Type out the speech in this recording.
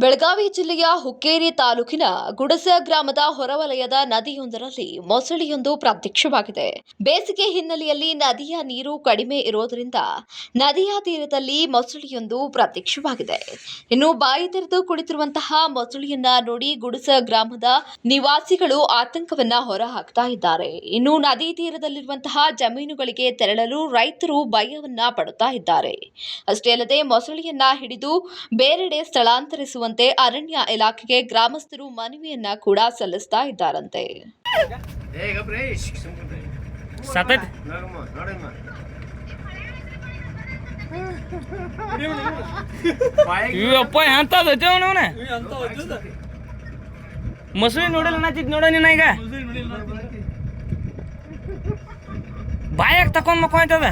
ಬೆಳಗಾವಿ ಜಿಲ್ಲೆಯ ಹುಕ್ಕೇರಿ ತಾಲೂಕಿನ ಗುಡಸ ಗ್ರಾಮದ ಹೊರವಲಯದ ನದಿಯೊಂದರಲ್ಲಿ ಮೊಸಳೆಯೊಂದು ಪ್ರತ್ಯಕ್ಷವಾಗಿದೆ. ಬೇಸಿಗೆ ಹಿನ್ನೆಲೆಯಲ್ಲಿ ನದಿಯ ನೀರು ಕಡಿಮೆ ಇರುವುದರಿಂದ ನದಿಯ ತೀರದಲ್ಲಿ ಮೊಸಳೆಯೊಂದು ಪ್ರತ್ಯಕ್ಷವಾಗಿದೆ. ಇನ್ನು ಬಾಯಿ ತೆರೆದು ಕುಳಿತಿರುವಂತಹ ಮೊಸಳೆಯನ್ನ ನೋಡಿ ಗುಡಸ ಗ್ರಾಮದ ನಿವಾಸಿಗಳು ಆತಂಕವನ್ನ ಹೊರಹಾಕ್ತಾ ಇದ್ದಾರೆ. ಇನ್ನು ನದಿ ತೀರದಲ್ಲಿರುವಂತಹ ಜಮೀನುಗಳಿಗೆ ತೆರಳಲು ರೈತರು ಭಯವನ್ನ ಪಡುತ್ತಾ ಇದ್ದಾರೆ. ಅಷ್ಟೇ ಅಲ್ಲದೆ ಮೊಸಳೆಯನ್ನ ಹಿಡಿದು ಬೇರೆಡೆ ಸ್ಥಳಾಂತರಿಸುವಂತೆ ಅರಣ್ಯ ಇಲಾಖೆಗೆ ಗ್ರಾಮಸ್ಥರು ಮನವಿಯನ್ನ ಕೂಡ ಸಲ್ಲಿಸ್ತಾ ಇದ್ದಾರಂತೆ. ಮೊಸಳಿ ನೋಡಿಲ್ಲ ನೋಡೋಣ ಈಗ ಬಾಯಾಗ ತಕೊಂಡ್ ಮಕ್ಕೋಯ್ತದ.